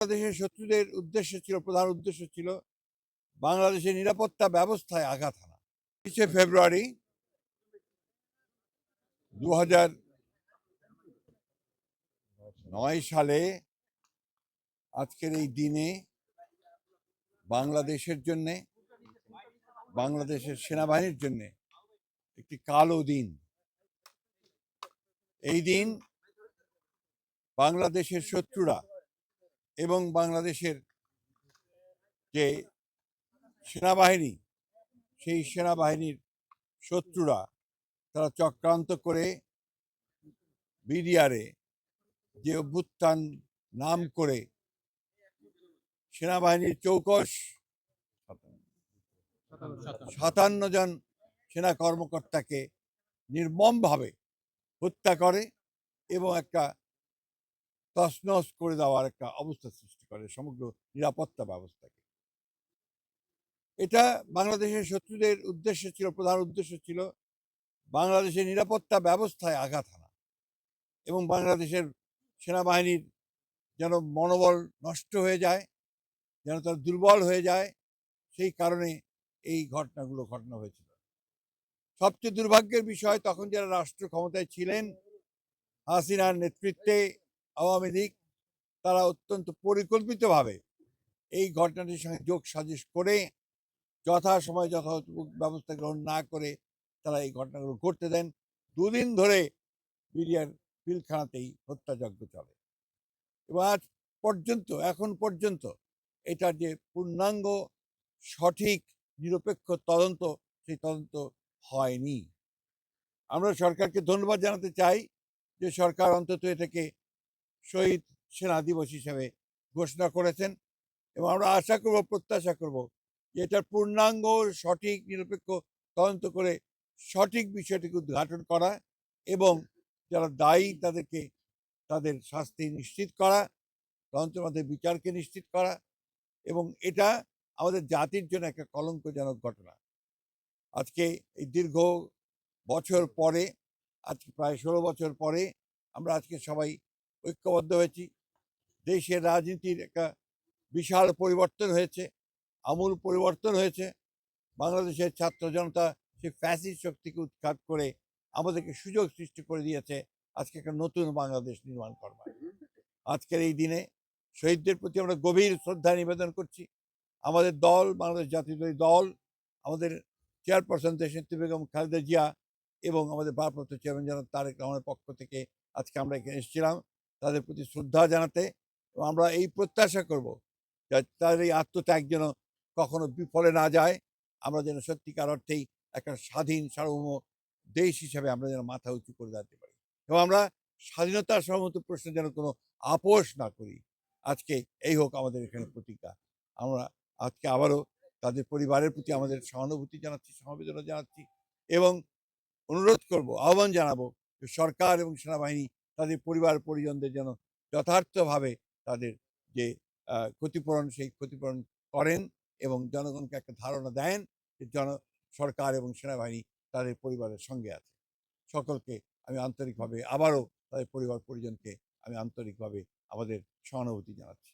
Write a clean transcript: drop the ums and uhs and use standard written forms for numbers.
বাংলাদেশের শত্রুদের প্রধান উদ্দেশ্য ছিল বাংলাদেশের নিরাপত্তা ব্যবস্থায় আঘাত হানা। ২৫শে ফেব্রুয়ারি ২০০৯ সালে আজকের এই দিনে বাংলাদেশের জন্য, বাংলাদেশের সেনাবাহিনীর জন্য একটি কালো দিন। এই দিন বাংলাদেশের শত্রুরা এবং বাংলাদেশের যে সেনাবাহিনী, সেই সেনাবাহিনীর শত্রুরা তারা চক্রান্ত করে বিডিআরে যে অভ্যুত্থান নাম করে সেনাবাহিনীর চৌকস ৫৭ জন সেনা কর্মকর্তাকে নির্মমভাবে হত্যা করে এবং একটা তছনছ করে দেওয়ার একটা অবস্থা সৃষ্টি করে সমগ্র নিরাপত্তা ব্যবস্থাকে। এটা বাংলাদেশের শত্রুদের প্রধান উদ্দেশ্য ছিল বাংলাদেশের নিরাপত্তা ব্যবস্থায় আঘাত হানা এবং বাংলাদেশের সেনাবাহিনীর যেন মনোবল নষ্ট হয়ে যায়, যেন তারা দুর্বল হয়ে যায়, সেই কারণে এই ঘটনা হয়েছিল। সবচেয়ে দুর্ভাগ্যের বিষয়, তখন যারা রাষ্ট্র ক্ষমতায় ছিলেন, হাসিনার নেতৃত্বে আওয়ামী লীগ, তারা অত্যন্ত পরিকল্পিতভাবে এই ঘটনাটির সঙ্গে যোগ সাজিশ করে যথাসময়ে যথাযথ ব্যবস্থা গ্রহণ না করে তারা এই ঘটনাগুলো ঘটতে দেন। ২ দিন ধরে বিডিআর পিলখানাতেই হত্যাযজ্ঞ চলে এবং এখন পর্যন্ত এটার যে পূর্ণাঙ্গ সঠিক নিরপেক্ষ তদন্ত, সেই তদন্ত হয়নি। আমরা সরকারকে ধন্যবাদ জানাতে চাই যে সরকার অন্তত এটাকে শহীদ সেনা দিবস হিসেবে ঘোষণা করেছেন এবং আমরা প্রত্যাশা করব যে এটার পূর্ণাঙ্গ সঠিক নিরপেক্ষ তদন্ত করে সঠিক বিষয়টিকে উদ্ঘাটন করা এবং যারা দায়ী তাদেরকে তাদের শাস্তি নিশ্চিত করা, তদন্তের মধ্যে বিচারকে নিশ্চিত করা। এবং এটা আমাদের জাতির জন্য একটা কলঙ্কজনক ঘটনা। আজকে এই দীর্ঘ বছর পরে, আজকে প্রায় ১৬ বছর পরে আমরা আজকে সবাই ঐক্যবদ্ধ হয়েছি। দেশের রাজনীতির একটা বিশাল পরিবর্তন হয়েছে, আমূল পরিবর্তন হয়েছে। বাংলাদেশের ছাত্র জনতা সেই ফ্যাসিস্ট শক্তিকে উৎখাত করে আমাদেরকে সুযোগ সৃষ্টি করে দিয়েছে আজকে একটা নতুন বাংলাদেশ নির্মাণ করবার। আজকের এই দিনে শহীদদের প্রতি আমরা গভীর শ্রদ্ধা নিবেদন করছি। আমাদের দল, বাংলাদেশ জাতীয়তাবাদী দল, আমাদের চেয়ারপারসন দেশনেত্রী বেগম খালেদা জিয়া এবং আমাদের ভারপ্রাপ্ত চেয়ারম্যান জনাব তারেক রহমানের পক্ষ থেকে আজকে আমরা এখানে এসেছিলাম তাদের প্রতি শ্রদ্ধা জানাতে। এবং আমরা এই প্রত্যাশা করব যে তাদের এই আত্মত্যাগ যেন কখনো বিফলে না যায়। আমরা যেন সত্যিকার অর্থেই একটা স্বাধীন সার্বভৌম দেশ হিসেবে আমরা যেন মাথা উঁচু করে দাঁড়াতে পারি এবং আমরা স্বাধীনতার সমস্ত প্রশ্নে যেন কোনো আপোষ না করি। আজকে এই হোক আমাদের এখানে প্রতিজ্ঞা। আমরা আজকে আবারও তাদের পরিবারের প্রতি আমাদের সহানুভূতি জানাচ্ছি, সমবেদনা জানাচ্ছি এবং অনুরোধ করব, আহ্বান জানাবো যে সরকার এবং সেনাবাহিনী তাদের পরিবার পরিজনদের যেন যথার্থভাবে তাদের যে ক্ষতিপূরণ, সেই ক্ষতিপূরণ করেন এবং জনগণকে একটা ধারণা দেন যে সরকার এবং সেনাবাহিনী তাদের পরিবারের সঙ্গে আছে। সকলকে আমি আন্তরিকভাবে আবারও তাদের পরিবার পরিজনকে আমি আন্তরিকভাবে আমাদের সহানুভূতি জানাচ্ছি।